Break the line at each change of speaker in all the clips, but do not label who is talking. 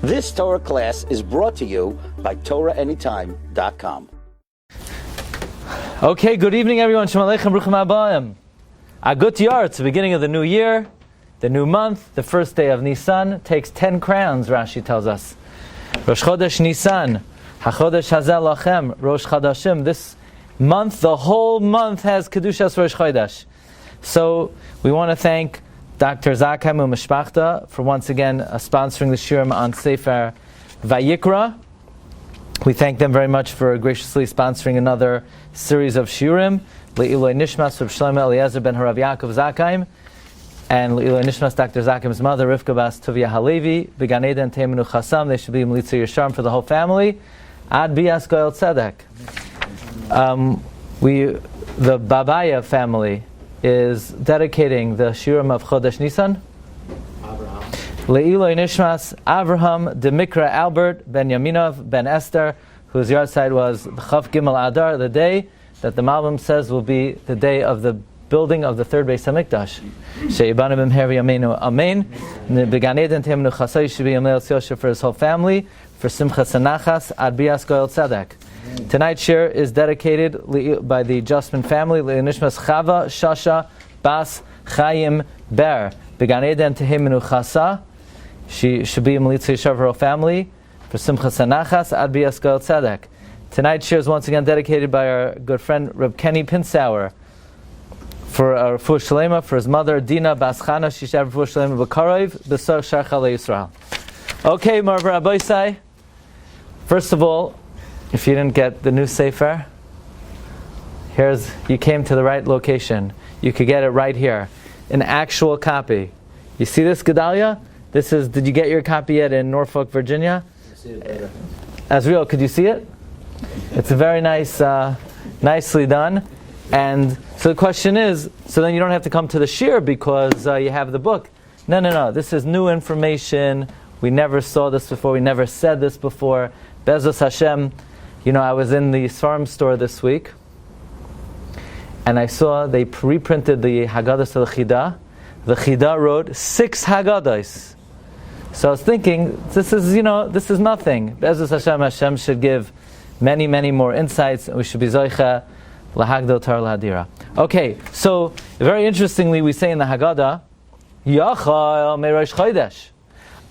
This Torah class is brought to you by TorahAnytime.com.
Okay, good evening everyone. Shalom Aleichem, Bruchim Habayim. Agut Yar, it's the beginning of the new year, the new month, the first day of Nissan. Takes 10 crowns, Rashi tells us. Rosh Chodesh Nissan, HaChodesh Hazel Lachem, Rosh Chodashim. This month, the whole month has Kedushas Rosh Chodesh. So we want to thank Dr. Zakheim Umeshpachta for once again sponsoring the Shiurim on Sefer Vayikra. We thank them very much for graciously sponsoring another series of Shiurim. Le'iloi Nishmas of Shlomo Eliezer ben Harav Yaakov Zakheim, and Le'iloi Nishmas Dr. Zakheim's mother Rivka Bas Tuvia Halevi, B'Gan Eden Teimenu Chasam. They should be Melitza Yesharim for the whole family. Ad Bias Goel Tzedek. The Babaya family is dedicating the Shiurim of Chodesh Nissan. Le'iloi Nishmas Avraham Demikra Albert ben Yaminov ben Esther, whose yard side was Chav Gimel Adar, the day that the Malbim says will be the day of the building of the third Beis HaMikdash. She'ibanu b'mher v'yameinu amen. B'gan Eden teimenu chasai should be Yamel Yosher for his whole family, for Simchas Nachas Ad Bias Goel Tzedek. Tonight's shir is dedicated by the Justman family, Le'nishmas Chava Shasha Bas Chaim Ber. B'gan Eden teimenu chasa. She should be Melitza Yeshav for her family, for Simchas Nachas Ad Bias Goel Tzedek. Tonight's shir is once again dedicated by our good friend Reb Kenny Pinsauer for our Refuah Shalema, for his mother Dina Bas Chana. She should have Refuah Shalema B'Karov B'Sar Sharcha LeYisrael. Okay, Marv Rabbi Sai. First of all, if you didn't get the new Sefer, you came to the right location. You could get it right here, an actual copy. You see this, Gedalia? Did you get your copy yet in Norfolk, Virginia?
I see it better.
Azriel, could you see it? It's a very nice, nicely done. And so the question is, so then you don't have to come to the shir because you have the book. No. This is new information. We never saw this before. We never said this before. Bezos Hashem. I was in the Svarim store this week, and I saw they reprinted the Haggadahs of the Chida. The Chida wrote 6 Haggadahs. So I was thinking, this is nothing. Bezos Hashem should give many, many more insights. We should be Zoicha Lahagdol Tar Lahadira. Okay, so very interestingly, we say in the Haggadah, Yachal me Rosh Chodesh.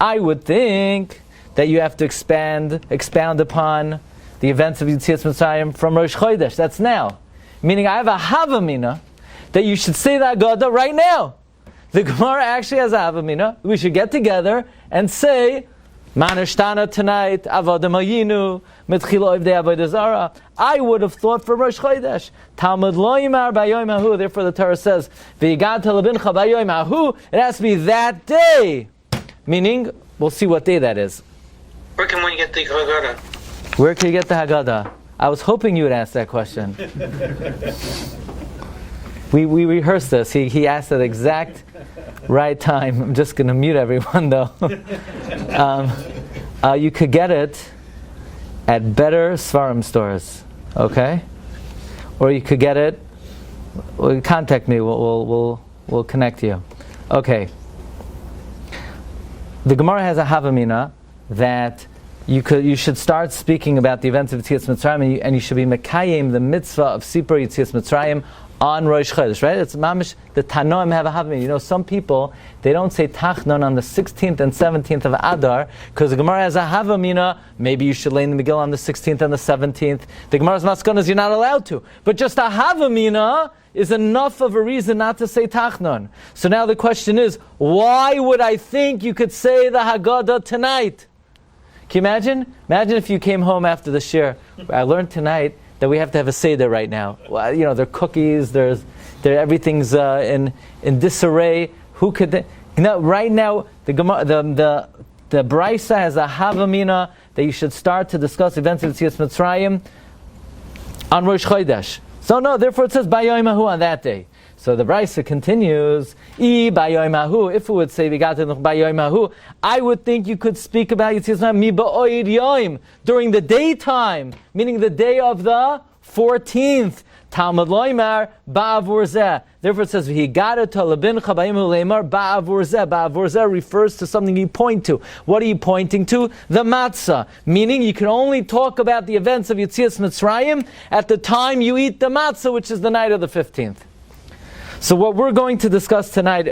I would think that you have to expound upon the events of Yetzias Mitzrayim from Rosh Chodesh. That's now. Meaning I have a Havamina that you should say the Haggadah right now. The Gemara actually has a Havamina. We should get together and say, Manishtana tonight, Avodim Hayinu, Mitchilo Ivdei Avodah Zara. I would have thought for Rosh Chodesh. Talmud lo yimar b'yom hahu. Therefore the Torah says, V'yigad telebincha b'yom hahu. It has to be that day. Meaning, we'll see what day that is.
Where can one get the Haggadah?
Where can you get the Haggadah? I was hoping you would ask that question. We rehearsed this. He asked at the exact right time. I'm just going to mute everyone though. You could get it at better Svarim stores, okay? Or you could get it. Well, contact me. We'll connect you. Okay. The Gemara has a Havamina that you should start speaking about the events of Yetzias Mitzrayim, and you should be mekayim the mitzvah of Sipur Yetzias Mitzrayim on Rosh Chodesh, right? It's mamish, the Tanoim have a Havamina. Some people, they don't say Tachnon on the 16th and 17th of Adar, because the Gemara has a Havamina, maybe you should lay in the Megillah on the 16th and the 17th. The Gemara's Maskonas, you're not allowed to. But just a Havamina is enough of a reason not to say Tachnon. So now the question is, why would I think you could say the Haggadah tonight? Can you imagine? Imagine if you came home after the shir. I learned tonight that we have to have a seder right now. Well, there are cookies. Everything's in disarray. Who could? Right now, the Brisa has a Havamina that you should start to discuss events of Yetzias Mitzrayim on Rosh Chodesh. So no, therefore it says Bayom Hahu on that day. So the Brisa continues, if it would say I would think you could speak about Yetzias Mitzrayim during the daytime, meaning the day of the 14th. Talmud loymar ba'avur zeh. Therefore it says, V'higada talabin chabayim uleimar ba'avur zeh. Ba'avur zeh refers to something you point to. What are you pointing to? The matzah. Meaning you can only talk about the events of Yetzias Mitzrayim at the time you eat the matzah, which is the night of the 15th. So what we're going to discuss tonight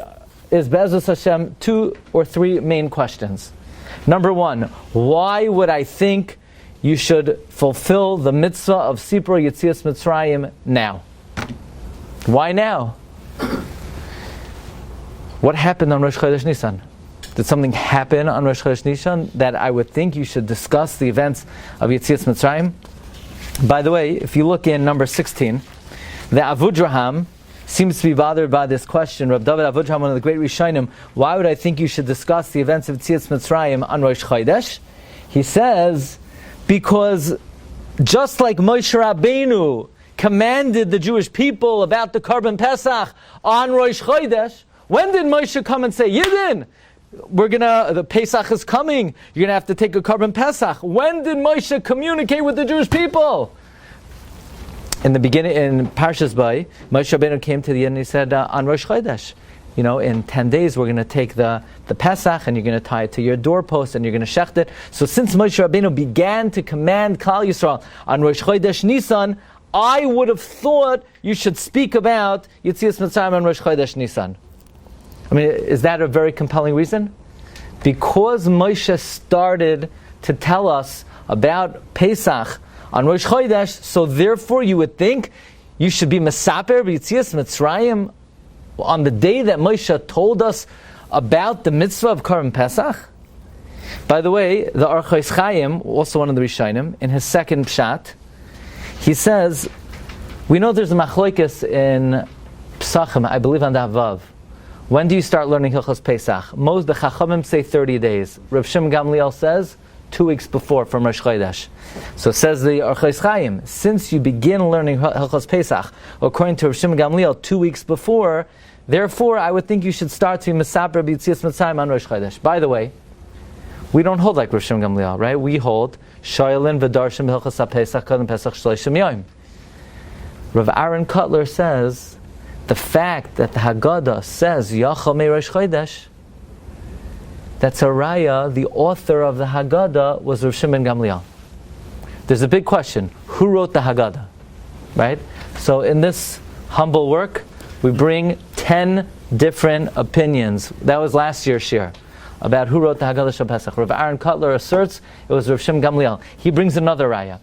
is, Be'ezus Hashem, 2 or 3 main questions. Number 1, why would I think you should fulfill the mitzvah of Sipur Yetzias Mitzrayim now? Why now? What happened on Rosh Chodesh Nissan? Did something happen on Rosh Chodesh Nissan that I would think you should discuss the events of Yetzias Mitzrayim? By the way, if you look in number 16, the Avudraham seems to be bothered by this question. Rav David Avudraham, one of the great Rishonim, why would I think you should discuss the events of Yetzias Mitzrayim on Rosh Chodesh? He says, because just like Moshe Rabbeinu commanded the Jewish people about the Korban Pesach on Rosh Chodesh, when did Moshe come and say, Yidden, the Pesach is coming, you're going to have to take a Korban Pesach? When did Moshe communicate with the Jewish people? In the beginning, in Parsha's Bay, Moshe Rabbeinu came to the end and he said, on Rosh Chodesh, in 10 days we're going to take the Pesach and you're going to tie it to your doorpost and you're going to shecht it. So since Moshe Rabbeinu began to command Klal Yisrael on Rosh Chodesh Nisan, I would have thought you should speak about Yetzias Mitzrayim on Rosh Chodesh Nisan. I mean, is that a very compelling reason? Because Moshe started to tell us about Pesach on Rosh Chodesh, so therefore you would think you should be Mesaper Yetzias Mitzrayim on the day that Moshe told us about the mitzvah of Korban Pesach. By the way, the Orchos Chaim, also one of the Rishonim, in his second pshat, he says, we know there's a machlokes in Pesachim, I believe on the Havav. When do you start learning Hilchos Pesach? Most the Chachamim say 30 days. Rav Shimon Gamliel says 2 weeks before, from Rosh Chodesh. So says the Orchos Chaim, since you begin learning Hilchos Pesach, according to Rav Shimon Gamliel, 2 weeks before, therefore I would think you should start to be Mesaper B'Yetzias Mitzrayim on Rosh Chodesh. By the way, we don't hold like Rav Shimon Gamliel, right? We hold Shoylin V'Darshim Hilchos HaPesach Kodem Pesach Shloshim Yom. Rav Aaron Kotler says the fact that the Haggadah says Yachal Me Rosh Chodesh, that's a raya. The author of the Haggadah was Rav Shimon Gamliel. There's a big question: who wrote the Haggadah? Right? So in this humble work, we bring 10 different opinions. That was last year's shiur about who wrote the Haggadah Shal Pesach. Rav Aaron Kotler asserts it was Rav Shimon Gamliel. He brings another raya.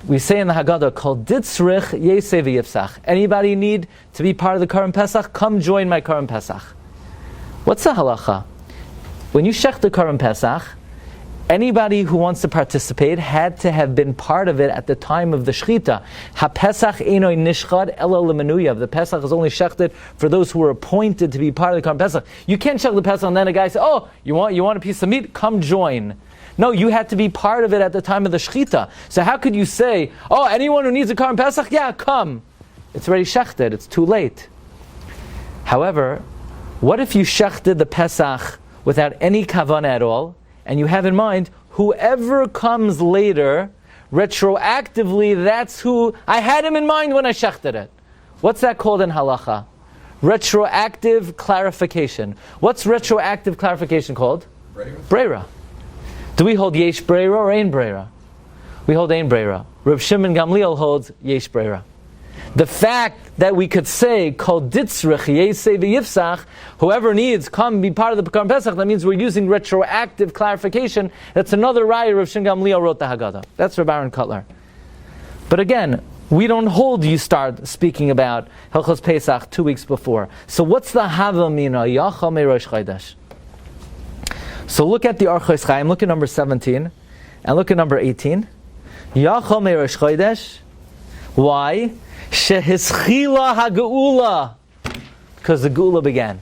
We say in the Haggadah, Kol Ditzrich Yesei V'Yifsach. Anybody need to be part of the Korban Pesach? Come join my Korban Pesach. What's the halacha? When you shech the Korban Pesach, anybody who wants to participate had to have been part of it at the time of the Shechita. HaPesach Einoi Nishchad Ela L'Menuyav. The Pesach is only shechted for those who were appointed to be part of the Korban Pesach. You can't shech the Pesach and then a guy says, oh, you want a piece of meat? Come join. No, you had to be part of it at the time of the Shechita. So how could you say, oh, anyone who needs a Korban Pesach? Yeah, come. It's already shechted. It's too late. However, what if you shechted the Pesach without any kavanah at all, and you have in mind, whoever comes later, retroactively, that's who, I had him in mind when I shechted it. What's that called in halacha? Retroactive clarification. What's retroactive clarification called? Breira. Do we hold yesh breira or ein breira? We hold ein breira. Rav Shimon Gamliel holds yesh breira. The fact that we could say, Kol ditzrich yesei v'yifsach, whoever needs, come be part of the Korban Pesach, that means we're using retroactive clarification. That's another raya Rav Shimon Gamliel wrote the Haggadah. That's Rav Aaron Kotler. But again, we don't hold you start speaking about Hilchos Pesach 2 weeks before. So what's the Havamina? Yachal Me Rosh Chodesh. So look at the Orchos Chaim, look at number 17, and look at number 18. Yachal Me Rosh Chodesh. Why? Shehischila HaGeula, because the Geula began.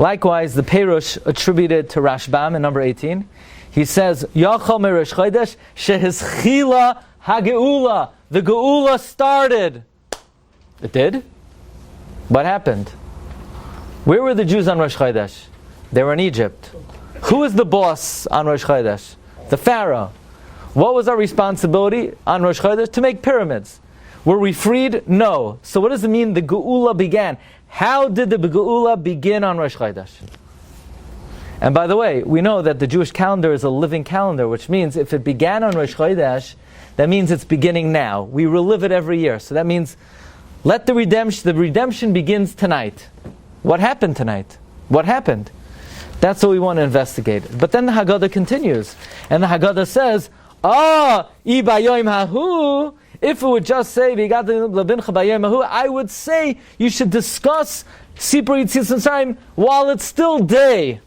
Likewise, the Perush attributed to Rashbam in number 18, he says, Yachal Me Rosh Chodesh, Shehischila HaGeula, the Geula started. It did? What happened? Where were the Jews on Rosh Chodesh? They were in Egypt. Who is the boss on Rosh Chodesh? The Pharaoh. What was our responsibility on Rosh Chodesh? To make pyramids. Were we freed? No. So what does it mean the Geula began? How did the Geula begin on Rosh Chodesh? And by the way, we know that the Jewish calendar is a living calendar, which means if it began on Rosh Chodesh, that means it's beginning now. We relive it every year. So that means let the redemption begins tonight. What happened tonight? What happened? That's what we want to investigate. But then the Haggadah continues. And the Haggadah says, if it would just say, I would say you should discuss Sipur Yetzias Mitzrayim while it's still day.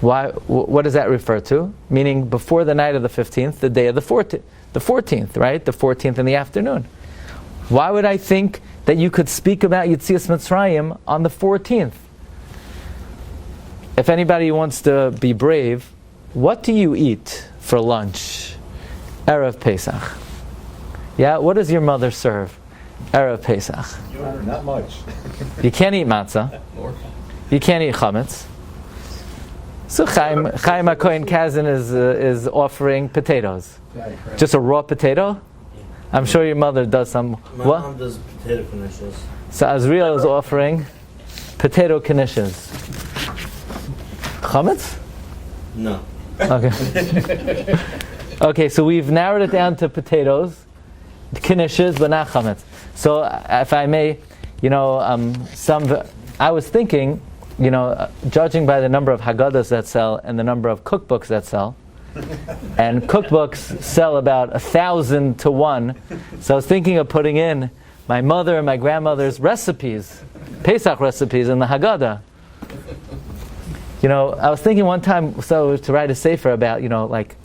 Why? What does that refer to? Meaning before the night of the 15th, the day of the 14th, right? The 14th in the afternoon. Why would I think that you could speak about Yetzias Mitzrayim on the 14th? If anybody wants to be brave, what do you eat for lunch? Erev Pesach. Yeah, what does your mother serve? Erev Pesach.
Not much.
You can't eat matzah. You can't eat chametz. So Chaim HaKohen Kazan is offering potatoes. Just a raw potato? I'm sure your mother does some.
My mom does potato knishes.
So Azriel is offering potato knishes. Chametz?
No.
Okay. Okay, so we've narrowed it down to potatoes, knishes, but not chametz. So if I may, I was thinking, judging by the number of Haggadahs that sell and the number of cookbooks that sell, and cookbooks sell about 1,000 to 1. So I was thinking of putting in my mother and my grandmother's recipes, Pesach recipes in the Haggadah. I was thinking one time, to write a sefer about, like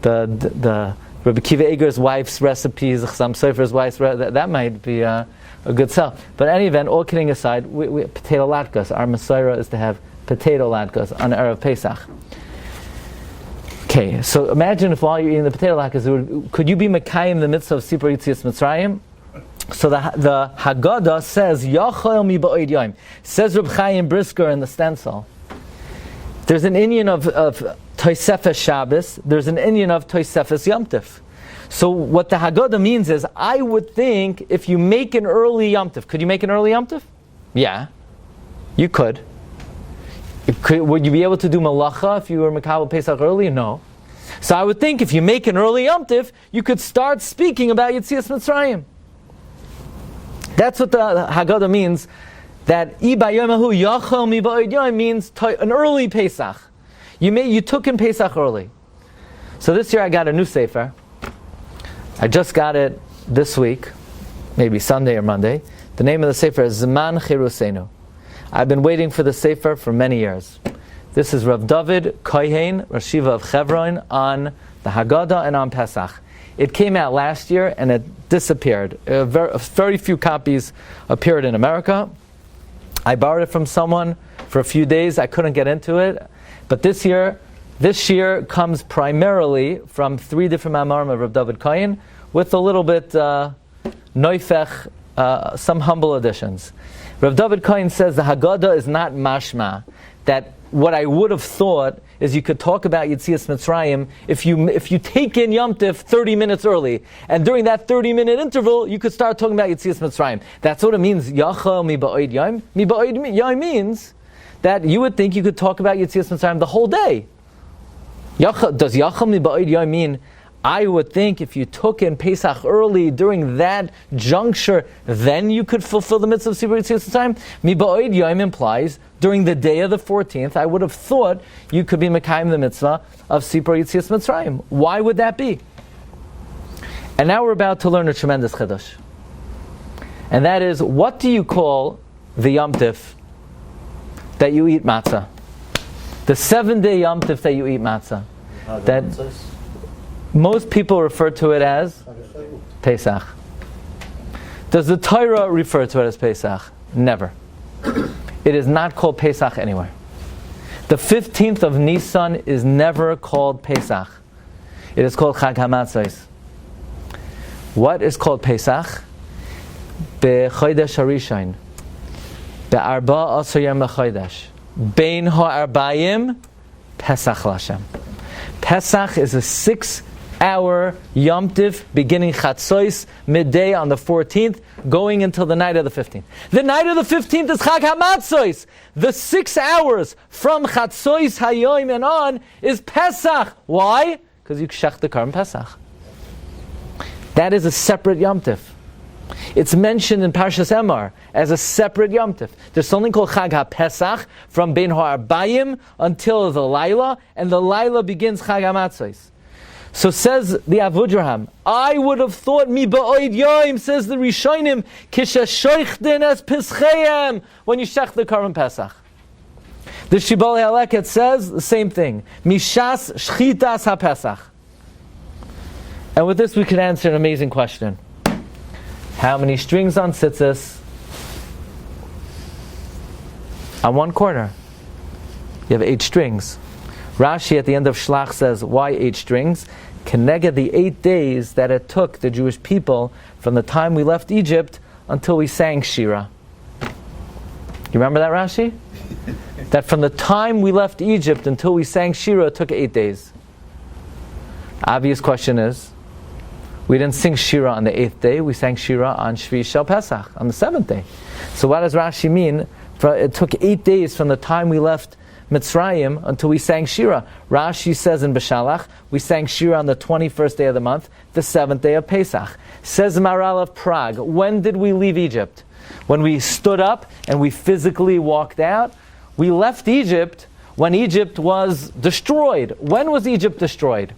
the Rabbi Kiva Eger's wife's recipes, Chassam Sofer's wife's that might be a good sell. But in any event, all kidding aside, we potato latkes. Our Masorah is to have potato latkes on Erev Pesach. Okay, so imagine if while you're eating the potato latkes, could you be Mekayim the mitzvah of Sipur Yetzias Mitzrayim? So the Haggadah says, Yachol mi ba'od yom. Says Reb Chaim Brisker in the stencil. There's an inyan of Tosefes Shabbos. There's an inyan of Tosefes Yom Tov. So what the Haggadah means is, I would think if you make an early Yom Tov, could you make an early Yom Tov? Yeah, you could. Would you be able to do Malacha if you were Mekabel Pesach early? No. So I would think if you make an early Yom Tov, you could start speaking about Yetzias Mitzrayim. That's what the Haggadah means. That Ibayomahu Yachol Mi Ba'od Yom means an early Pesach. You took in Pesach early. So this year I got a new sefer. I just got it this week, maybe Sunday or Monday. The name of the sefer is Zman Chirusenu. I've been waiting for the sefer for many years. This is Rav David Kohen, Rosh Yeshiva of Chevron, on the Haggadah and on Pesach. It came out last year and it disappeared. Very few copies appeared in America. I borrowed it from someone for a few days. I couldn't get into it. But this year comes primarily from 3 different Mamarim of Rav David Kohen, with a little bit noifech, some humble additions. Rav David Kohen says the Haggadah is not mashma, that what I would have thought is you could talk about Yetzias Mitzrayim if you take in Yom Tov 30 minutes early, and during that 30-minute interval you could start talking about Yetzias Mitzrayim. That's what it means. Yachol mi ba'od yom. Mi ba'od yom means that you would think you could talk about Yetzias Mitzrayim the whole day. Does Yachol mi ba'od yom mean I would think if you took in Pesach early during that juncture, then you could fulfill the mitzvah of Sipur Yetzias Mitzrayim? Mi ba'od yom implies during the day of the 14th, I would have thought you could be Mekayim the mitzvah of Sipur Yetzias Mitzrayim. Why would that be? And now we're about to learn a tremendous chiddush. And that is, what do you call the Yom Tov that you eat matzah? The 7-day Yom Tov that you eat matzah. That most people refer to it as Pesach. Does the Torah refer to it as Pesach? Never. It is not called Pesach anywhere. The 15th of Nissan is never called Pesach. It is called Chag HaMatzos. What is called Pesach? Be Chodesh HaRishon. Be Arba Asar Yom LaChodesh. Bein HaArbayim Pesach LaShem. Pesach is a 6 6-hour Yom Tif, beginning Chatzos, midday on the 14th, going until the night of the 15th. The night of the 15th is Chag HaMatzos. The 6 hours from Chatzos Hayoim and on is Pesach. Why? Because you shech the Karm Pesach. That is a separate Yom Tif. It's mentioned in Parshas Emor as a separate Yom Tif. There's something called Chag HaPesach from Bein HaArbayim until the Laila, and the Laila begins Chag HaMatzos. So says the Avudraham, I would have thought mi ba'oid yoim, says the Rishonim, kisha shoichdin as pischayim, when you shech the Karban Pesach. The Shibbolei HaLeket says the same thing, mishas shchitas HaPesach. And with this we can answer an amazing question. How many strings on tzitzis? On one corner. You have 8 strings. Rashi at the end of Shlach says, why 8 strings? Keneged the 8 days that it took the Jewish people from the time we left Egypt until we sang Shira. You remember that, Rashi? That from the time we left Egypt until we sang Shira, it took 8 days. Obvious question is, we didn't sing Shira on the 8th day, we sang Shira on Shvi Shel Pesach, on the 7th day. So what does Rashi mean? It took 8 days from the time we left Mitzrayim until we sang Shira. Rashi says in Beshalach, we sang Shira on the 21st day of the month, the 7th day of Pesach. Says Maral of Prague, when did we leave Egypt? When we stood up and we physically walked out? We left Egypt when Egypt was destroyed. When was Egypt destroyed?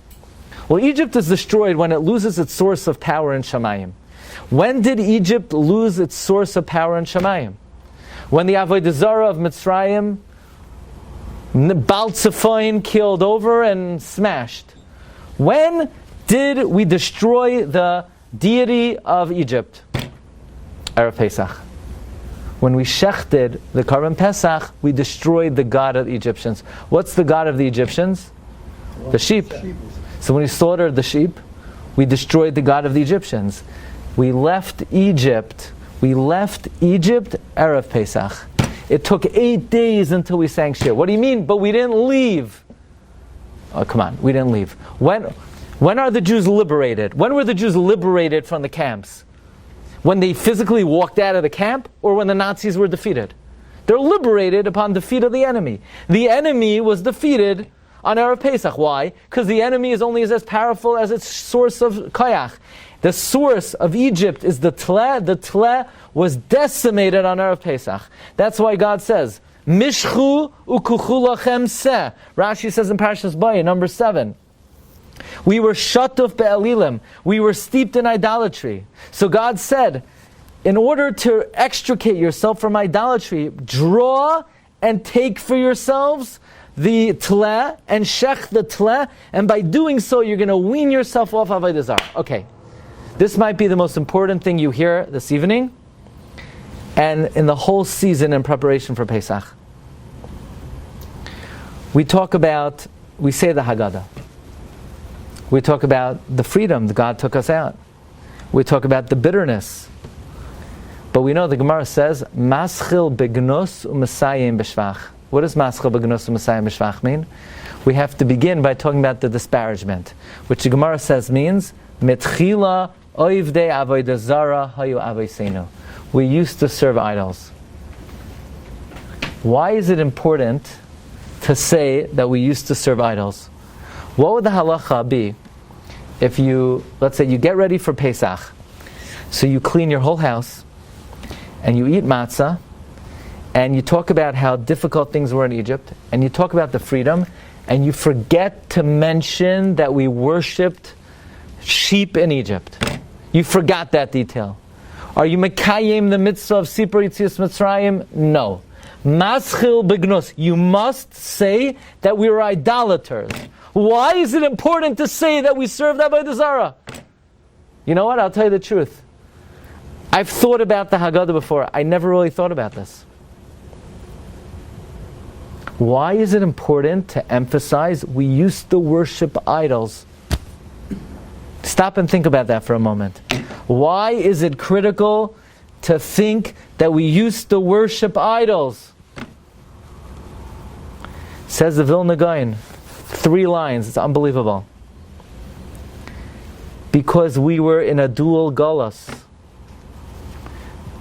Well, Egypt is destroyed when it loses its source of power in Shamayim. When did Egypt lose its source of power in Shamayim? When the Avodah Zarah of Mitzrayim, Baal Tzefoin killed over and smashed. When did we destroy the deity of Egypt? Erev Pesach. When we shechted the Karban Pesach, we destroyed the god of the Egyptians. What's the god of the Egyptians? The sheep. So when we slaughtered the sheep, we destroyed the god of the Egyptians. We left Egypt Erev Pesach. It took 8 days until we sang Shir. What do you mean? But we didn't leave. Oh, come on, we didn't leave. When are the Jews liberated? When were the Jews liberated from the camps? When they physically walked out of the camp, or when the Nazis were defeated? They're liberated upon defeat of the enemy. The enemy was defeated on Erev Pesach. Why? Because the enemy is only as powerful as its source of koyach. The source of Egypt is the Tleh. The Tleh was decimated on Erev Pesach. That's why God says, Mishchu ukuchu lachem seh. Rashi says in Parshas Bayah, number 7. We were shatuf be'elilim. We were steeped in idolatry. So God said, in order to extricate yourself from idolatry, draw and take for yourselves the tleh and shech the tleh, and by doing so, you're going to wean yourself off Avodah Zarah. Okay, this might be the most important thing you hear this evening, and in the whole season in preparation for Pesach. We say the Haggadah. We talk about the freedom that God took us out. We talk about the bitterness. But we know the Gemara says, Maschil begnus u'mesayim b'shvach. What does Maschil begnus u'mesayim b'shvach mean? We have to begin by talking about the disparagement, which the Gemara says means, Mitchila oivdei avodah zara hayu avoseinu. We used to serve idols. Why is it important to say that we used to serve idols? What would the halacha be if let's say you get ready for Pesach, so you clean your whole house, and you eat matzah, and you talk about how difficult things were in Egypt, and you talk about the freedom, and you forget to mention that we worshipped sheep in Egypt. You forgot that detail. Are you mekayim the mitzvah of Sipur Yitzias Mitzrayim? No. Maschil begnus. You must say that we were idolaters. Why is it important to say that we served Avodah Zarah? You know what? I'll tell you the truth. I've thought about the Haggadah before. I never really thought about this. Why is it important to emphasize we used to worship idols? Stop and think about that for a moment. Why is it critical to think that we used to worship idols? Says the Vilna Gaon, 3 lines, it's unbelievable. Because we were in a dual galus.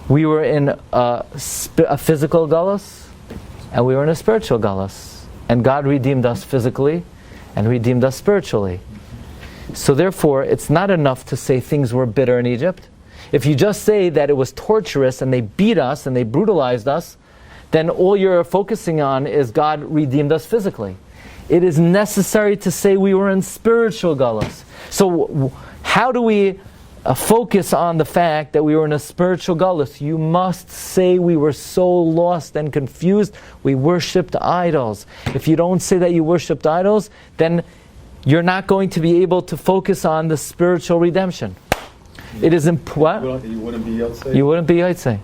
We were in a physical galus, and we were in a spiritual galus. And God redeemed us physically, and redeemed us spiritually. So therefore, it's not enough to say things were bitter in Egypt. If you just say that it was torturous, and they beat us, and they brutalized us, then all you're focusing on is God redeemed us physically. It is necessary to say we were in spiritual galus. So how do we focus on the fact that we were in a spiritual galus? You must say we were so lost and confused, we worshipped idols. If you don't say that you worshipped idols, then you're not going to be able to focus on the spiritual redemption. It is important.
You wouldn't be Yotzei?
You wouldn't be Yotzei.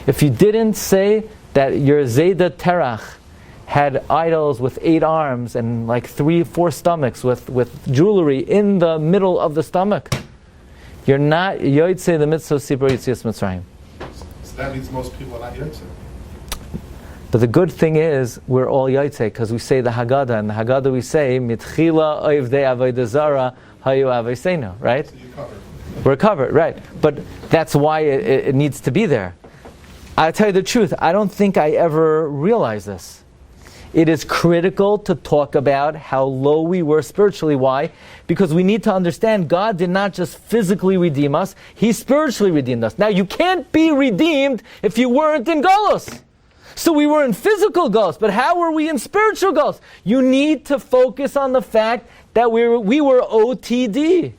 If you didn't say that your Zayda Terach had idols with 8 arms and like 3-4 stomachs with jewelry in the middle of the stomach, you're not Yotzei the mitzvah Sibur Yitzias Mitzrayim.
So that means most people are not Yotzei.
But the good thing is, we're all Yotzei, because we say the Haggadah, and the Haggadah we say, Mitchila oivdei avodah zara hayu aveiseinu, right?
So you're covered.
We're covered, right. But that's why it needs to be there. I'll tell you the truth, I don't think I ever realized this. It is critical to talk about how low we were spiritually. Why? Because we need to understand God did not just physically redeem us, He spiritually redeemed us. Now you can't be redeemed if you weren't in Golos. So we were in physical Golos, but how were we in spiritual Golos? You need to focus on the fact that we were OTD.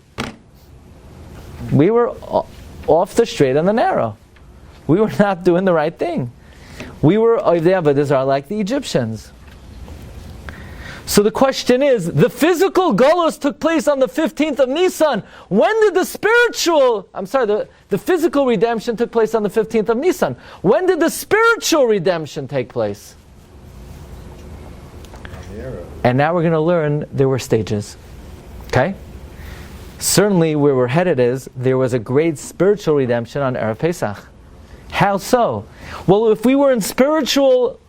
We were off the straight and the narrow. We were not doing the right thing. We were Oivdei Avodah Zarah like the Egyptians. So the question is, the physical Golos took place on the 15th of Nissan. When did the physical redemption took place on the 15th of Nissan. When did the spiritual redemption take place? And now we're going to learn there were stages. Okay? Certainly where we're headed is, there was a great spiritual redemption on Erev Pesach. How so? Well, if we were in spiritual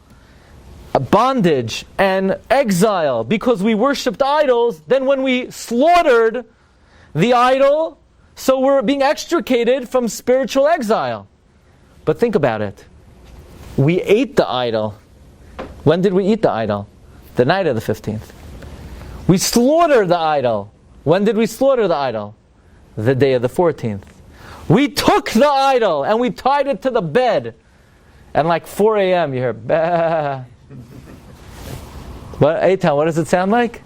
bondage and exile because we worshipped idols, then when we slaughtered the idol, so we're being extricated from spiritual exile. But think about it. We ate the idol. When did we eat the idol? The night of the 15th. We slaughtered the idol. When did we slaughter the idol? The day of the 14th. We took the idol and we tied it to the bed. And like 4 a.m. you hear, bah. What, Eitan, what does it sound like?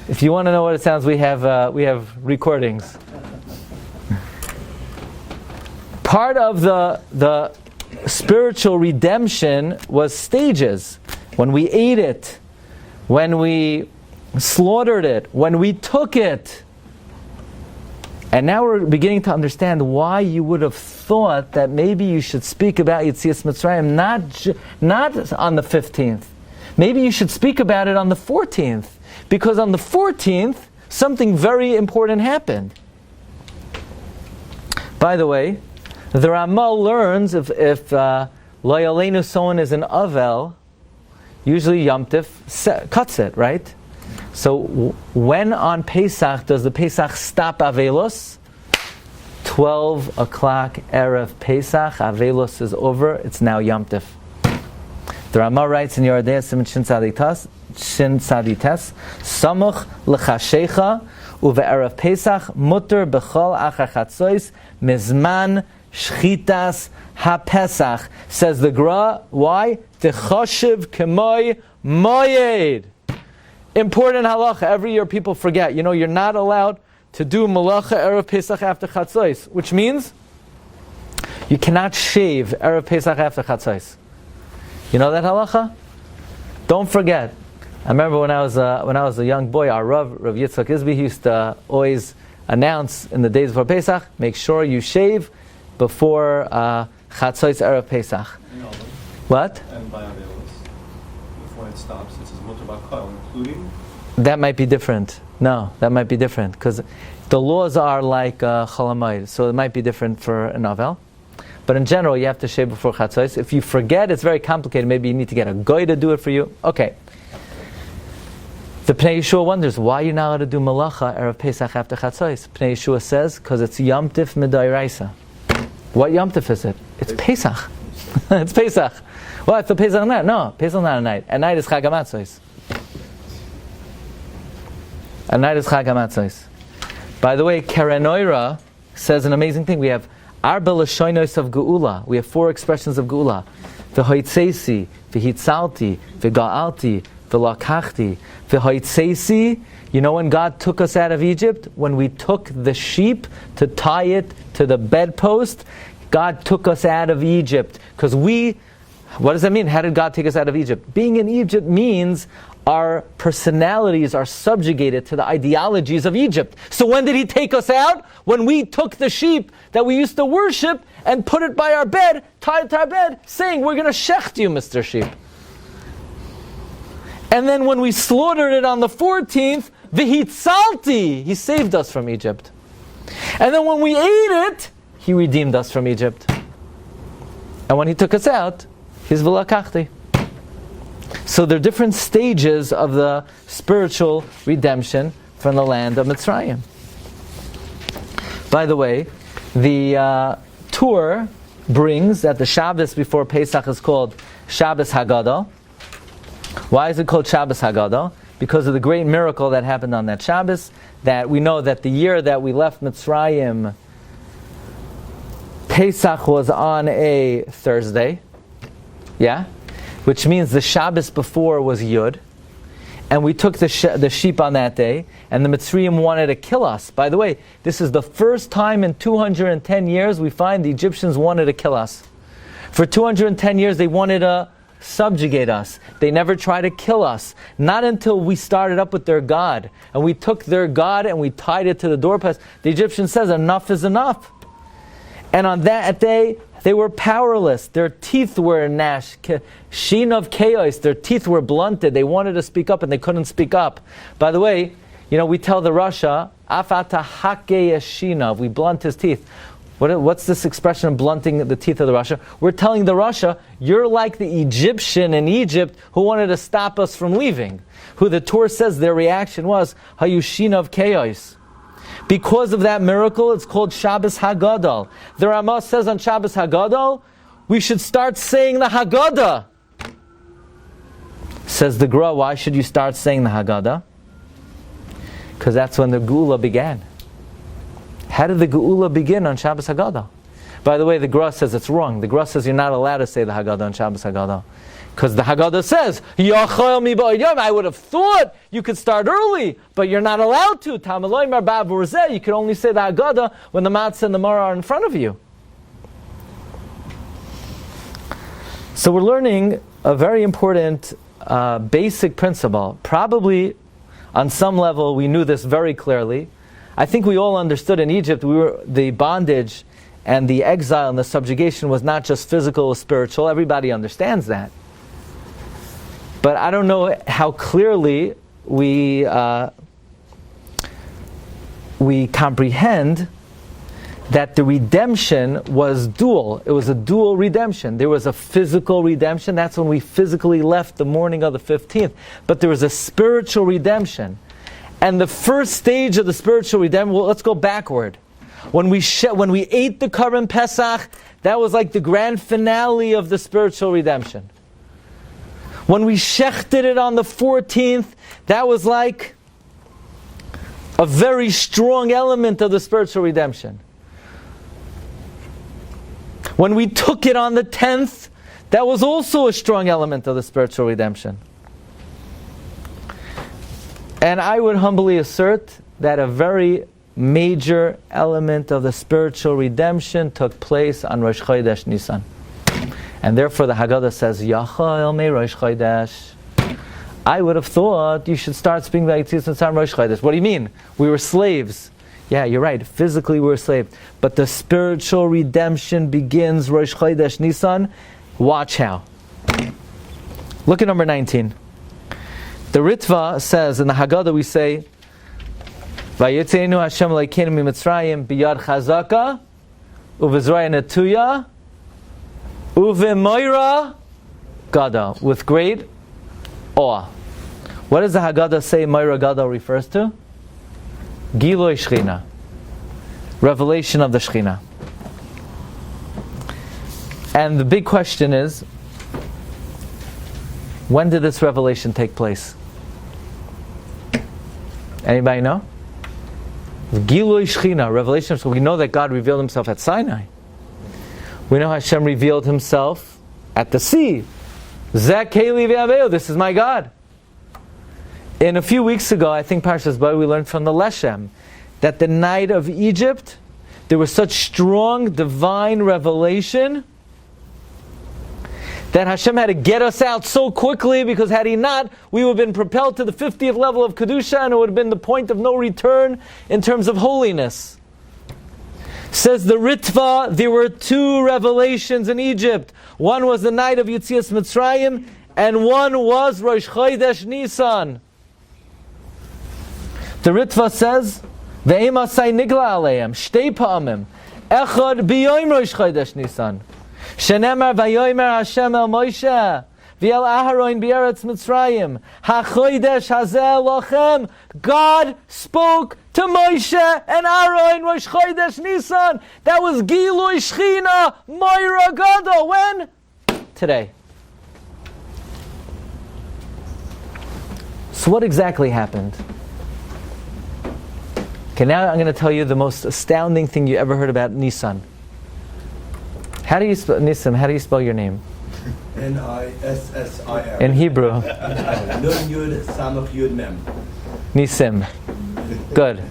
If you want to know what it sounds, we have recordings. Part of the spiritual redemption was stages. When we ate it, when we slaughtered it, when we took it. And now we're beginning to understand why you would have thought that maybe you should speak about Yetzias Mitzrayim not on the 15th. Maybe you should speak about it on the 14th. Because on the 14th, something very important happened. By the way, the Ramah learns if Lo Yaleinu someone is an Avel, usually Yom Tif cuts it, right? So when on Pesach does the Pesach stop Avelos? 12 o'clock Erev Pesach, Avelos is over, it's now Yom Tif. The Ramah writes in Yordei Siman Shin Tzadites, Samuch l'chashecha uve'erev Pesach mutter b'chol achar chatzois mizman shchitas ha-Pesach. Says the Gra, why? Techoshev k'moy moyed. Important halacha. Every year people forget. You know, you're not allowed to do malacha Erev Pesach after Chatzos, which means you cannot shave Erev Pesach after Chatzos. You know that halacha? Don't forget. I remember when I was a young boy, our Rav Yitzchak Isbi, he used to always announce in the days before Pesach, make sure you shave before Chatzos Erev Pesach. What?
And by Avelos, before it stops, it says Mutter Bakal, including?
That might be different. No, that might be different, because the laws are like Cholamayid, so it might be different for an Avel. But in general, you have to shave before Chatzos. If you forget, it's very complicated. Maybe you need to get a guy to do it for you. Okay. The Pnei Yeshua wonders, why you're not allowed to do Malacha Erev Pesach after Chatzos? Pnei Yeshua says, because it's Yom Tif Midairaisa. What Yom Tif is it? It's Pesach. It's Pesach. What? The Pesach night? No, Pesach not a night. At night is Chag HaMatzos. At night is Chag HaMatzos. By the way, Keren Oira says an amazing thing. We have Arba Lashonos of Geula. We have 4 expressions of Geula. V'hoitzesi, v'hitzalti, v'ga'alti, v'lakachti, v'hoitzesi. You know when God took us out of Egypt? When we took the sheep to tie it to the bedpost, God took us out of Egypt. Because what does that mean? How did God take us out of Egypt? Being in Egypt means our personalities are subjugated to the ideologies of Egypt. So when did He take us out? When we took the sheep that we used to worship and put it by our bed, tied it to our bed, saying, we're going to shecht you, Mr. Sheep. And then when we slaughtered it on the 14th, V'hitzalti, He saved us from Egypt. And then when we ate it, He redeemed us from Egypt. And when He took us out, He's v'lakachti. So there are different stages of the spiritual redemption from the land of Mitzrayim. By the way, the tour brings that the Shabbos before Pesach is called Shabbos Haggadah. Why is it called Shabbos Haggadah? Because of the great miracle that happened on that Shabbos, that we know that the year that we left Mitzrayim, Pesach was on a Thursday. Yeah? Which means the Shabbos before was Yud. And we took the sheep on that day, and the Mitzrayim wanted to kill us. By the way, this is the first time in 210 years we find the Egyptians wanted to kill us. For 210 years they wanted to subjugate us. They never tried to kill us. Not until we started up with their God. And we took their God and we tied it to the doorpost. The Egyptian says, enough is enough. And on that day, they were powerless. Their teeth were gnashed. Sheen of chaos. Their teeth were blunted. They wanted to speak up and they couldn't speak up. By the way, we tell the Rasha, Afata hake yeshinav. We blunt his teeth. What's this expression of blunting the teeth of the Rasha? We're telling the Rasha, you're like the Egyptian in Egypt who wanted to stop us from leaving. Who the Torah says their reaction was, Hayushinav chaos. Because of that miracle, it's called Shabbos Haggadah. The Ramah says on Shabbos Haggadah, we should start saying the Haggadah. Says the Gra, why should you start saying the Haggadah? Because that's when the Geula began. How did the Geula begin on Shabbos Haggadah? By the way, the Gra says it's wrong. The Gra says you're not allowed to say the Haggadah on Shabbos Haggadah. Because the Haggadah says, I would have thought you could start early, but you're not allowed to. You can only say the Haggadah when the matzah and the maror are in front of you. So we're learning a very important basic principle. Probably on some level we knew this very clearly. I think we all understood in Egypt the bondage and the exile and the subjugation was not just physical or spiritual. Everybody understands that. But I don't know how clearly we comprehend that the redemption was dual. It was a dual redemption. There was a physical redemption. That's when we physically left the morning of the 15th. But there was a spiritual redemption. And the first stage of the spiritual redemption, well, let's go backward. When we ate the Korban Pesach, that was like the grand finale of the spiritual redemption. When we shechted it on the 14th, that was like a very strong element of the spiritual redemption. When we took it on the 10th, that was also a strong element of the spiritual redemption. And I would humbly assert that a very major element of the spiritual redemption took place on Rosh Chodesh Nissan. And therefore the Haggadah says, Yachal me Rosh Chodesh. I would have thought you should start speaking like Tzitz on Rosh Chodesh. What do you mean? We were slaves. Yeah, you're right. Physically we were slaves. But the spiritual redemption begins Rosh Chodesh Nissan. Watch how. Look at number 19. The Ritva says, in the Haggadah we say, Vayitzeinu Hashem Elokeinu miMitzrayim biyad chazaka uv'zraya netuya Uvemoira Gada, with great awe. What does the Haggadah say Moira Gada refers to? Giloi Shechina, revelation of the Shechina. And the big question is, when did this revelation take place? Anybody know? Gilui Shechina, revelation. So we know that God revealed Himself at Sinai. We know Hashem revealed Himself at the sea. Zek Keli V'Aveo, this is my God. In a few weeks ago, I think Parsha's Boy, we learned from the Leshem that the night of Egypt, there was such strong divine revelation that Hashem had to get us out so quickly, because had He not, we would have been propelled to the 50th level of Kedusha, and it would have been the point of no return in terms of holiness. Says the Ritva, there were two revelations in Egypt. One was the night of Yetzias Mitzrayim, and one was Rosh Chodesh Nissan. The Ritva says, Ve'emasai nigla aleim, shtei pa'amim, echad b'yoyim Rosh Chodesh Nissan. Shenemar vayomer Hashem el Moshe v'el Aharon b'eretz Mitzrayim hachodesh hazeh lochem. God spoke to Moshe and Aaron Rosh Chodesh Nisan. That was Gilui Shechina Moira Gada. When? Today. So what exactly happened? Okay, now I'm going to tell you the most astounding thing you ever heard about Nissan. How do you spell Nissan? How do you spell your name?
Nissim.
In Hebrew.
Nun Yud Samach Yud Mem.
Nisim. Good.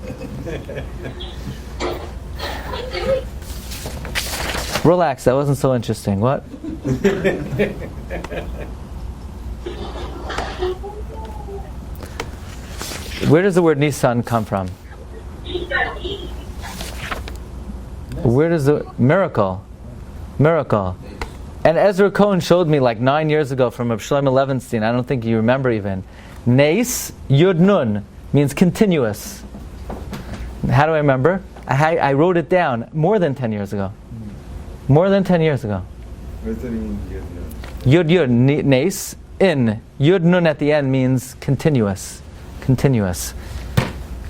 Relax, that wasn't so interesting. What? Where does the word Nissan come from? Where does the miracle? Miracle. And Ezra Cohen showed me like 9 years ago from Rabbi Shlomo Levenstein, I don't think you remember even. Nes Yud Nun means continuous. How do I remember? I wrote it down more than 10 years ago. More than 10 years ago. Yud Yud, Nes, in. Yud Nun at the end means continuous. Continuous.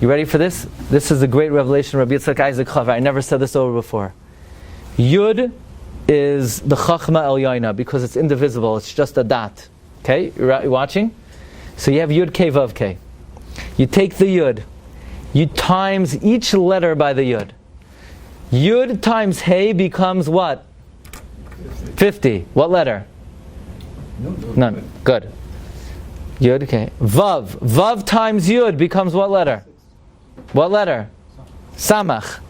You ready for this? This is a great revelation of Rabbi Yitzchak Isaac Chavar. I never said this over before. Yud is the Chachma El Yaina because it's indivisible. It's just a dot. Okay, you're watching? So you have Yud K Vav K. You take the Yud. You times each letter by the Yud. Yud times Hey becomes what? 50. What letter? None. Good. Yud K. Vav. Vav times Yud becomes what letter? What letter? Samach.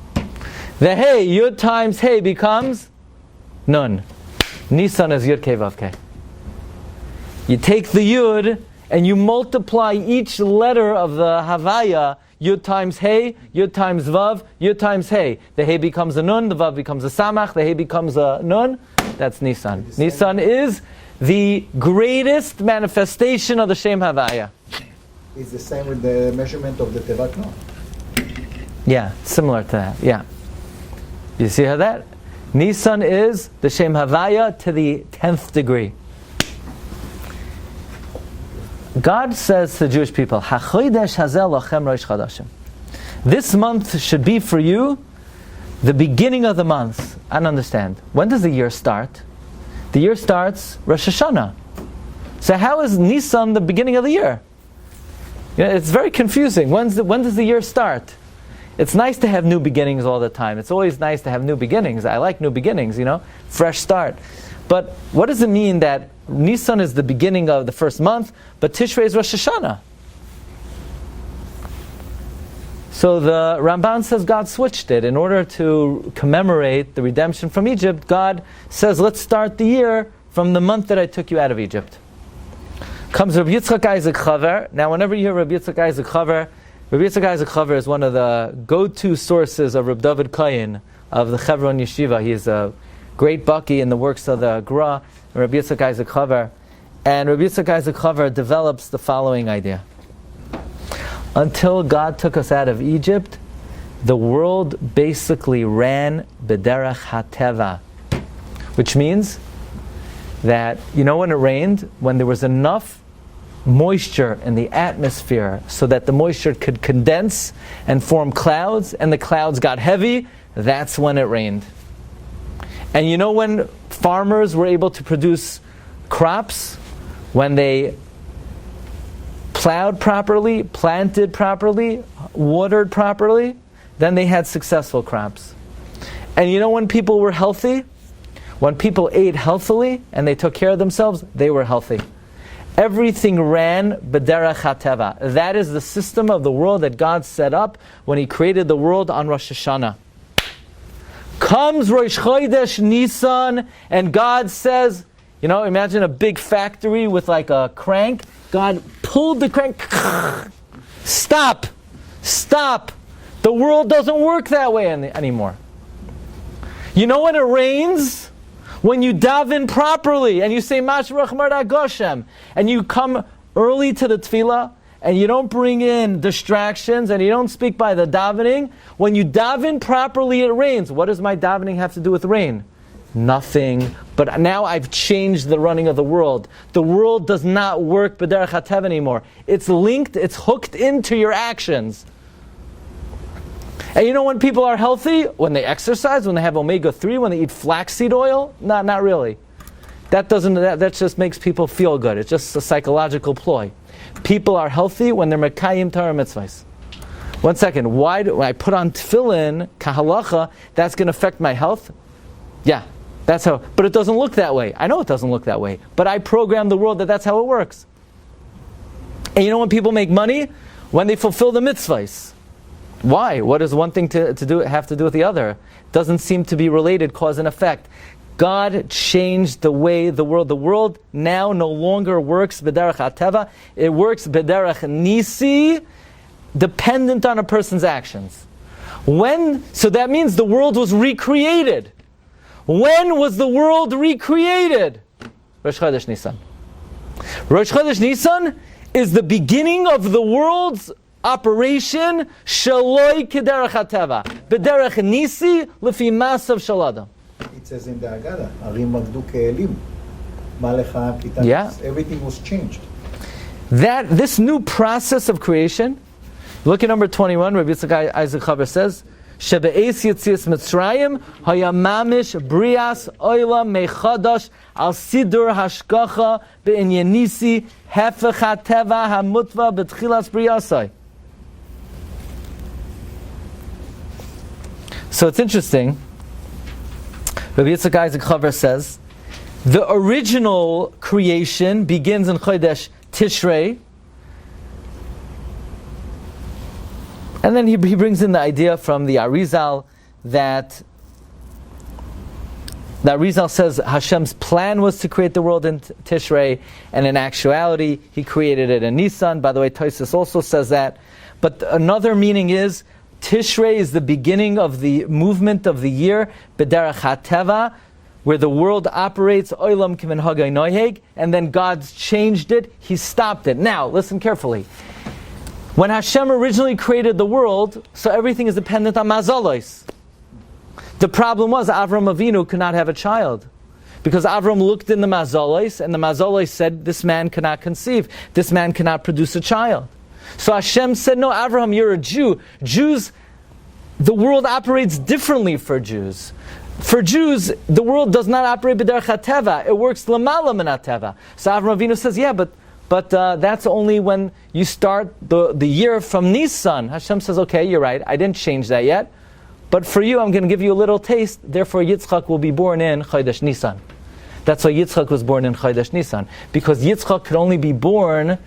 The Hey, Yud times Hey becomes Nun. Nissan is Yud K Vav K. You take the Yud and you multiply each letter of the Havaya. Yud times Hey, Yud times Vav, Yud times Hey. The Hey becomes a Nun, the Vav becomes a Samach, the Hey becomes a Nun. That's Nissan. Nissan is the greatest manifestation of the Shem Havaya.
It's the same with the measurement of the Tevat, no?
Yeah, similar to that. Yeah. You see how that? Nissan is the Shem Havaya to the 10th degree. God says to the Jewish people, "HaChodesh hazeh lachem Rosh Chodashim." This month should be for you the beginning of the month. I don't understand. When does the year start? The year starts Rosh Hashanah. So how is Nissan the beginning of the year? You know, it's very confusing. When does the year start? It's nice to have new beginnings all the time. It's always nice to have new beginnings. I like new beginnings, fresh start. But what does it mean that Nissan is the beginning of the first month, but Tishrei is Rosh Hashanah? So the Ramban says God switched it. In order to commemorate the redemption from Egypt, God says, let's start the year from the month that I took you out of Egypt. Comes Rabbi Yitzchak Isaac Chaver. Now whenever you hear Rabbi Yitzchak Isaac Chaver is one of the go-to sources of Reb David Koyin of the Chevron Yeshiva. He is a great baki in the works of the Gra, Rabbi Yitzchak Isaac Chaver. And Rabbi Yitzchak Isaac Chaver develops the following idea. Until God took us out of Egypt, the world basically ran b'derech hateva, which means that, you know when it rained? When there was enough moisture in the atmosphere so that the moisture could condense and form clouds, and the clouds got heavy, that's when it rained. And you know when farmers were able to produce crops? When they plowed properly, planted properly, watered properly, then they had successful crops. And you know when people were healthy? When people ate healthily and they took care of themselves, they were healthy. Everything ran b'derech hateva. That is the system of the world that God set up when He created the world on Rosh Hashanah. Comes Rosh Chodesh Nissan, and God says, you know, imagine a big factory with like a crank. God pulled the crank. Stop! Stop! The world doesn't work that way anymore. You know when it rains? When you daven properly and you say Mashrach Marda Goshem and you come early to the tefillah and you don't bring in distractions and you don't speak by the davening, when you daven properly it rains. What does my davening have to do with rain? Nothing. But now I've changed the running of the world. The world does not work b'derech hatev anymore. It's linked, it's hooked into your actions. And you know when people are healthy? When they exercise, when they have omega-3, when they eat flaxseed oil? Not really. That just makes people feel good. It's just a psychological ploy. People are healthy when they're mekayim Torah mitzvahs. 1 second, why do I put on tefillin, kahalacha, that's going to affect my health? Yeah, that's how, but it doesn't look that way. I know it doesn't look that way, but I program the world that that's how it works. And you know when people make money? When they fulfill the mitzvahs. Why? What does one thing to do have to do with the other? Doesn't seem to be related, cause and effect. God changed the way the world now no longer works b'derech hateva. It works b'derech nisi, dependent on a person's actions. So that means the world was recreated. When was the world recreated? Rosh Chodesh Nissan. Rosh Chodesh Nissan is the beginning of the world's operation shaloi kederech hateva b'derech nisi lefi masav shaladam.
It says in the Agada, Arim Magdu Ke'elim, Malecha Kita.
Yeah.
Everything was changed.
This new process of creation, look at number 21, Rabbi Isaac Chaver says, Shebe'es Yetzias Mitzrayim haya mamish brias oilam mechadash al sidur hashgacha be'inyanisi hefech hateva hamutva betchilas briasai. So it's interesting. Rabbi Yitzchak Isaac Chaver says, the original creation begins in Chodesh Tishrei, and then he brings in the idea from the Arizal that the Arizal says Hashem's plan was to create the world in Tishrei, and in actuality He created it in Nissan. By the way, Tosfos also says that. But another meaning is Tishrei is the beginning of the movement of the year, b'derech hateva, where the world operates, oilam kimin hagay noheg, and then God's changed it, He stopped it. Now, listen carefully. When Hashem originally created the world, so everything is dependent on mazalos. The problem was Avram Avinu could not have a child. Because Avram looked in the mazalos, and the mazalos said, this man cannot conceive, this man cannot produce a child. So Hashem said, no, Avraham, you're a Jew. Jews, the world operates differently for Jews. For Jews, the world does not operate b'derech hateva. It works l'mala min hateva. So Avraham Avinu says, yeah, but that's only when you start the year from Nissan. Hashem says, okay, you're right. I didn't change that yet. But for you, I'm going to give you a little taste. Therefore, Yitzchak will be born in Chodesh Nissan. That's why Yitzchak was born in Chodesh Nissan. Because Yitzchak could only be born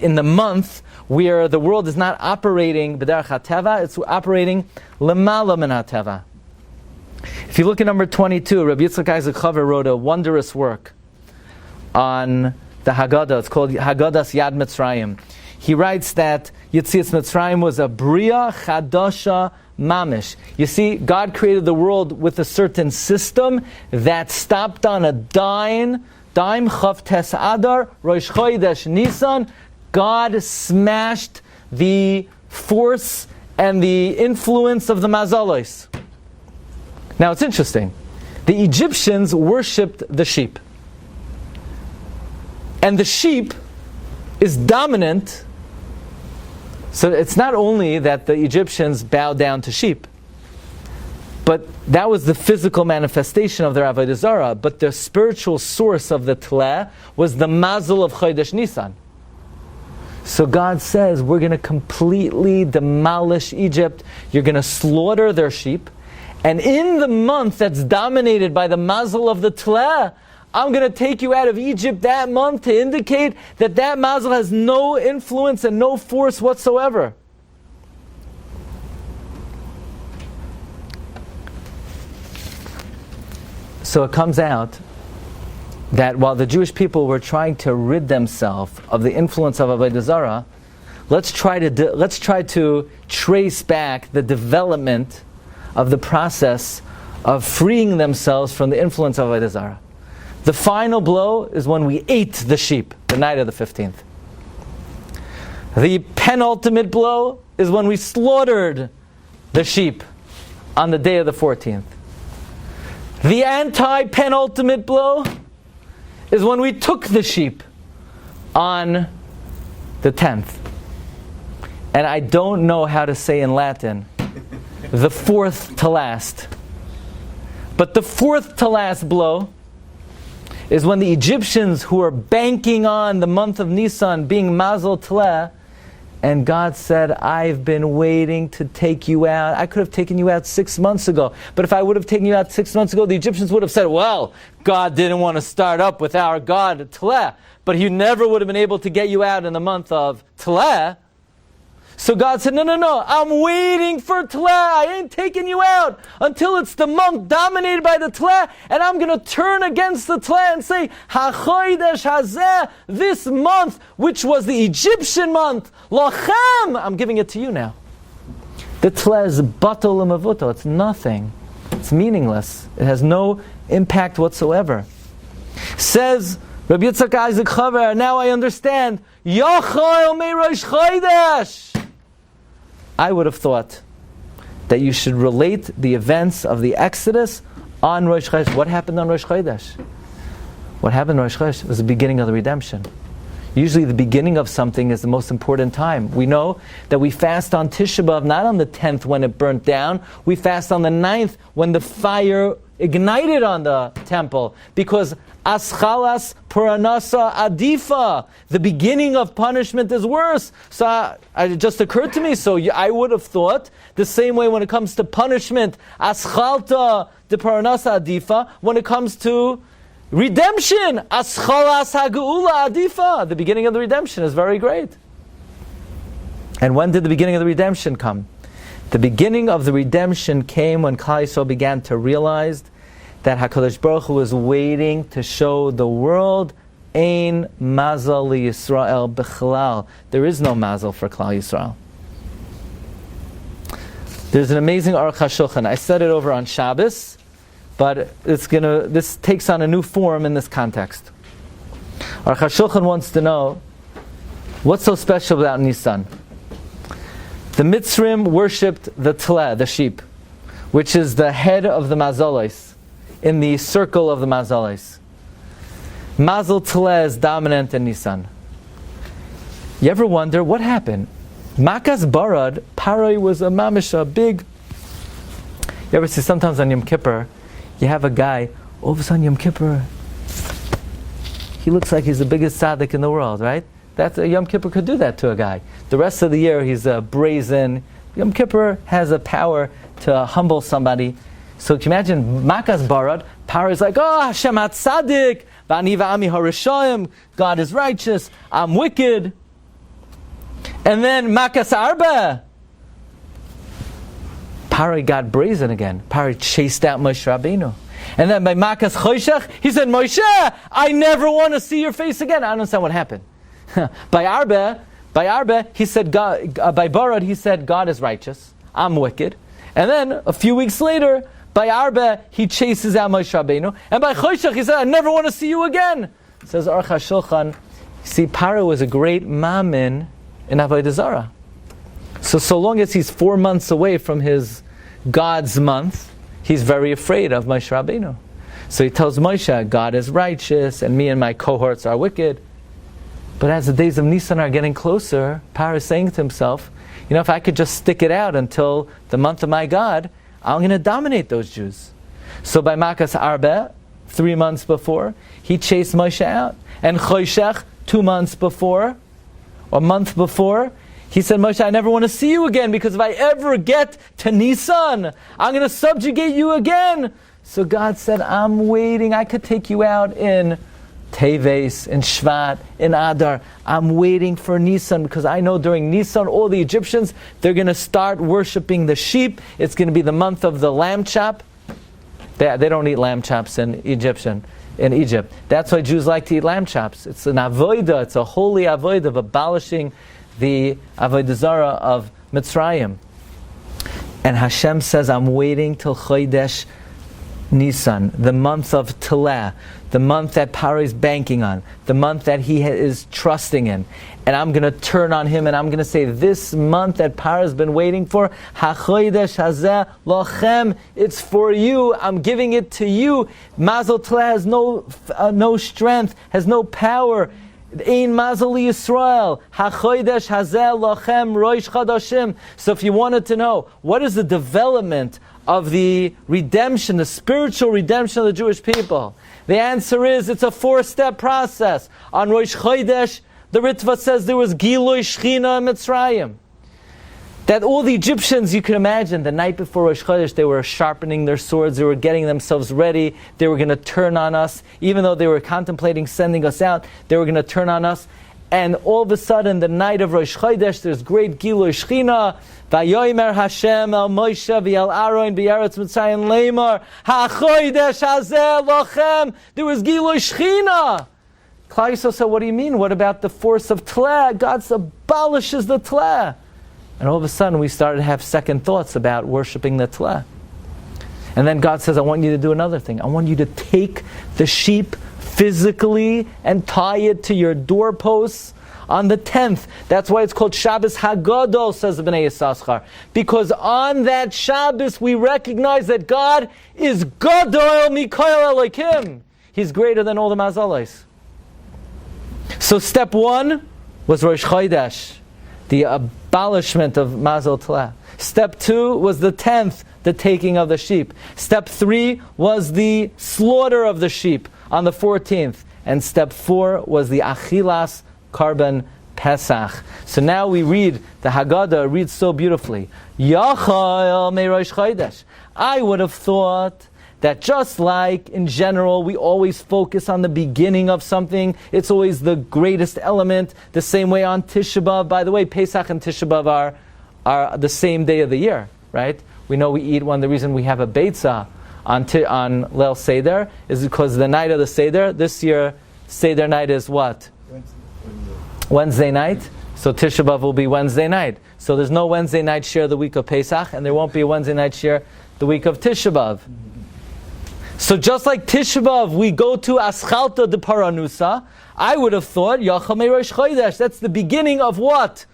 in the month where the world is not operating b'derech hateva, it's operating l'mala min hateva. If you look at number 22, Rabbi Yitzchak Isaac Chaver wrote a wondrous work on the Haggadah. It's called Haggadah's Yad Mitzrayim. He writes that Yetzias Mitzrayim was a bria chadasha mamish. You see, God created the world with a certain system that stopped on a dime, Chav Tes Adar, Rosh Chodesh Nissan. God smashed the force and the influence of the mazalos. Now it's interesting. The Egyptians worshipped the sheep. And the sheep is dominant. So it's not only that the Egyptians bowed down to sheep, but that was the physical manifestation of their Avodah Zarah, but the spiritual source of the Tleh was the mazel of Chodesh Nissan. So God says, we're going to completely demolish Egypt, you're going to slaughter their sheep, and in the month that's dominated by the mazel of the Tleh, I'm going to take you out of Egypt that month to indicate that that mazel has no influence and no force whatsoever. So it comes out that while the Jewish people were trying to rid themselves of the influence of Avodah Zarah, let's try to trace back the development of the process of freeing themselves from the influence of Avodah Zarah. The final blow is when we ate the sheep, the night of the 15th. The penultimate blow is when we slaughtered the sheep on the day of the 14th. The anti-penultimate blow is when we took the sheep on the 10th. And I don't know how to say in Latin, the fourth to last. But the fourth to last blow is when the Egyptians, who are banking on the month of Nissan being Mazel Tleh, and God said, I've been waiting to take you out. I could have taken you out 6 months ago. But if I would have taken you out 6 months ago, the Egyptians would have said, well, God didn't want to start up with our God, Tleh. But He never would have been able to get you out in the month of Tleh. So God said, no, I'm waiting for Tleh. I ain't taking you out until it's the month dominated by the Tleh, and I'm going to turn against the Tleh and say, HaChodesh Hazeh, this month, which was the Egyptian month, Lochem, I'm giving it to you now. The Tleh is batal u'mavuto. It's nothing. It's meaningless. It has no impact whatsoever. Says Rabbi Yitzchak Isaac Chaver, now I understand, Yochel me Rosh Chodesh. I would have thought that you should relate the events of the Exodus on Rosh Chodesh. What happened on Rosh Chodesh? What happened on Rosh Chodesh was the beginning of the redemption. Usually the beginning of something is the most important time. We know that we fast on Tisha B'Av, not on the 10th when it burnt down. We fast on the 9th when the fire ignited on the temple, because Aschalas Puranasa Adifa, the beginning of punishment is worse. So it just occurred to me, so I would have thought the same way when it comes to punishment, Aschalta de Puranasa Adifa, when it comes to redemption, Aschalas Hageula Adifa, the beginning of the redemption is very great. And when did the beginning of the redemption come? The beginning of the redemption came when Klal Yisrael began to realize that HaKadosh Baruch Hu was waiting to show the world, Ein Mazal li Yisrael B'chalal. There is no Mazal for Klal Yisrael. There's an amazing Aruch HaShulchan. I said it over on Shabbos, but this takes on a new form in this context. Aruch HaShulchan wants to know, what's so special about Nissan? The Mitzrim worshipped the Tleh, the sheep, which is the head of the Mazalos, in the circle of the Mazalos. Mazel Tleh is dominant in Nissan. You ever wonder what happened? Makas Barad, Paroi was a mamish, a big... You ever see sometimes on Yom Kippur, you have a guy, all of a sudden Yom Kippur, he looks like he's the biggest tzaddik in the world, right? That Yom Kippur could do that to a guy. The rest of the year he's brazen. Yom Kippur has a power to humble somebody. So can you imagine Makas Barad, power is like, oh, Hashem HaTzadik, V'ani v'ami harishayim, God is righteous, I'm wicked. And then Makas Arba, Pari got brazen again. Pari chased out Moshe Rabbeinu. And then by Makas Choshech, he said, Moshe, I never want to see your face again. I don't understand what happened. By Arba, he said, God, by Barad, he said, God is righteous, I'm wicked. And then, a few weeks later, by Arba, he chases out Moshe Rabbeinu. And by Choshech, he said, I never want to see you again. Says Aruch HaShulchan, see, Paro was a great mamin in Avodah Zarah. So long as he's 4 months away from his God's month, he's very afraid of Moshe Rabbeinu. So he tells Moshe, God is righteous, and me and my cohorts are wicked. But as the days of Nissan are getting closer, Paro is saying to himself, if I could just stick it out until the month of my God, I'm going to dominate those Jews. So by Makas Arbe, 3 months before, he chased Moshe out. And Choshech, 2 months before, or a month before, he said, Moshe, I never want to see you again, because if I ever get to Nissan, I'm going to subjugate you again. So God said, I'm waiting. I could take you out in Teves, in Shvat, in Adar. I'm waiting for Nissan, because I know during Nissan, all the Egyptians, they're going to start worshiping the sheep. It's going to be the month of the lamb chop. They don't eat lamb chops in Egypt. That's why Jews like to eat lamb chops. It's an avodah, it's a holy avodah of abolishing the avodah zarah of Mitzrayim. And Hashem says, I'm waiting till Chodesh Nissan, the month of Telah, the month that Paro is banking on, the month that he is trusting in. And I'm going to turn on him and I'm going to say, this month that Paro has been waiting for, HaChodesh Hazeh Lochem, it's for you, I'm giving it to you. Mazel Telah has no strength, has no power. Ein Mazel Yisrael, HaChodesh Hazeh Lochem Rosh Chodashim. So if you wanted to know, what is the development of the redemption, the spiritual redemption of the Jewish people? The answer is, it's a 4-step process. On Rosh Chodesh, the Ritva says there was Gilui Shechina in Mitzrayim. That all the Egyptians, you can imagine, the night before Rosh Chodesh, they were sharpening their swords, they were getting themselves ready, they were going to turn on us. Even though they were contemplating sending us out, they were going to turn on us. And all of a sudden, the night of Rosh Chodesh, there's great Gilui Shechina. Vayomer Hashem el Moshe v'el Aaron b'Eretz Mitzrayim leimar HaChodesh Hazeh Lochem. There was Gilui Shechina. Klal Yisrael said, what do you mean? What about the force of Tleh? God abolishes the Tleh. And all of a sudden, we started to have second thoughts about worshiping the Tleh. And then God says, I want you to do another thing. I want you to take the sheep physically and tie it to your doorposts on the 10th. That's why it's called Shabbos Hagadol, says the Bnei Yissaschar. Because on that Shabbos we recognize that God is Gadol Mikoil Elokim. He's greater than all the Mazalos. So step 1 was Rosh Chodesh, the abolishment of Mazel Telah. Step 2 was the 10th, the taking of the sheep. Step 3 was the slaughter of the sheep on the 14th. And step 4 was the Achilas Karban Pesach. So now we read, the Haggadah reads so beautifully. Yachal me Rosh Chodesh. I would have thought that just like in general we always focus on the beginning of something, it's always the greatest element, the same way on Tisha B'Av. By the way, Pesach and Tisha B'Av are the same day of the year, right? We know we eat one. The reason we have a Beitzah on Leil Seder is because the night of the Seder, this year Seder night is what? Wednesday night. So Tisha B'Av will be Wednesday night. So there's no Wednesday night share the week of Pesach, and there won't be a Wednesday night share the week of Tisha B'Av. So just like Tisha B'Av, we go to Aschalta de Paranusa. I would have thought Yachamei Rosh Chodesh. That's the beginning of what?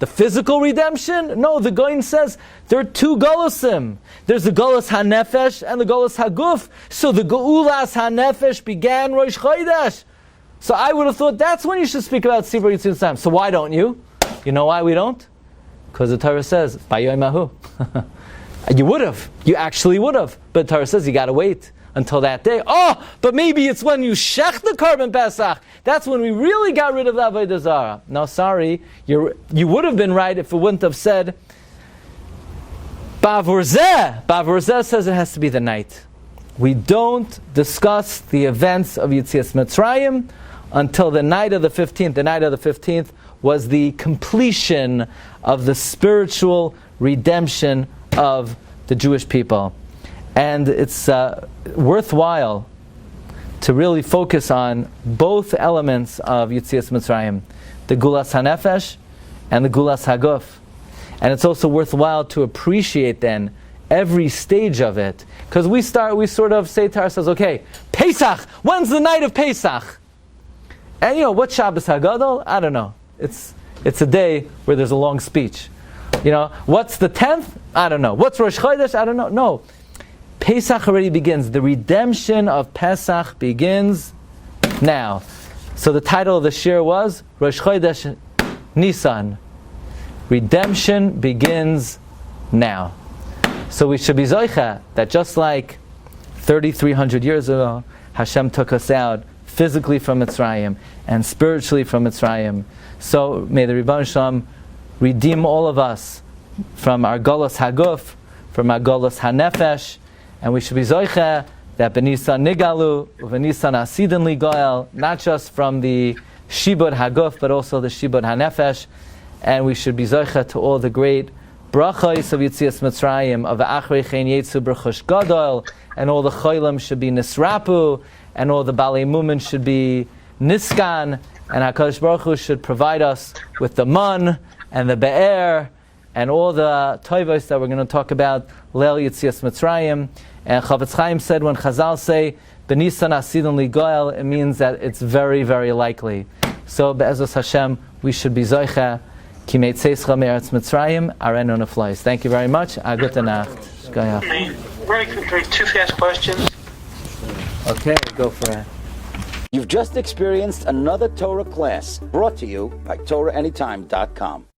The physical redemption? No, the Goin says there are 2 Golosim. There's the Golos HaNefesh and the Golos HaGuf. So the Geulas HaNefesh began Rosh Chodesh. So I would have thought that's when you should speak about Sibur Yitzhak Sam. So why don't you? You know why we don't? Because the Torah says, Bayoy Mahu. You would have. You actually would have. But the Torah says you got to wait until that day. Oh, but maybe it's when you shech the Karban Pesach. That's when we really got rid of the Avodah Zarah. No, sorry. You would have been right if it wouldn't have said Bavorzeh. Bavorzeh says it has to be the night. We don't discuss the events of Yetzias Mitzrayim until the night of the 15th. The night of the 15th was the completion of the spiritual redemption of the Jewish people. And it's worthwhile to really focus on both elements of Yetzias Mitzrayim, the Gulas HaNefesh and the Gulas HaGuf. And it's also worthwhile to appreciate then every stage of it. Because we sort of say to ourselves, okay, Pesach, when's the night of Pesach? And what Shabbos HaGadol? I don't know. It's a day where there's a long speech. What's the 10th? I don't know. What's Rosh Chodesh? I don't know. No. Pesach already begins. The redemption of Pesach begins now. So the title of the shiur was Rosh Chodesh Nissan. Redemption begins now. So we should be zoicha that just like 3,300 years ago, Hashem took us out physically from Mitzrayim and spiritually from Mitzrayim. So may the Rebbeinu Shalom redeem all of us from our Golos Haguf, from our Golos Hanefesh, and we should be zoicha that B'Nisan Nigalu, B'Nisan Asidin Ligoel, not just from the Shibud Haguf, but also the Shibud Hanefesh, and we should be zoicha to all the great brachos of Yitzias Mitzrayim, of Achrei Chen Yetzu B'Chush Gadol, and all the Cholim should be Nisrapu, and all the Balei Mumin should be Niskan, and HaKadosh Baruch Hu should provide us with the Man, and the Be'er, and all the Toivos that we're going to talk about, Leil Yitzias Mitzrayim. And Chavetz Chaim said when Chazal say, B'Nisan Asidon Ligoel, it means that it's very, very likely. So, Be'ezus Hashem, we should be Zoicha, Ki Meitzeischa Me'eretz Mitzrayim, Arenu Neflois. Thank you very much. A gute Nacht.
Very quickly, two fast questions.
Okay, go for it.
You've just experienced another Torah class brought to you by TorahAnytime.com.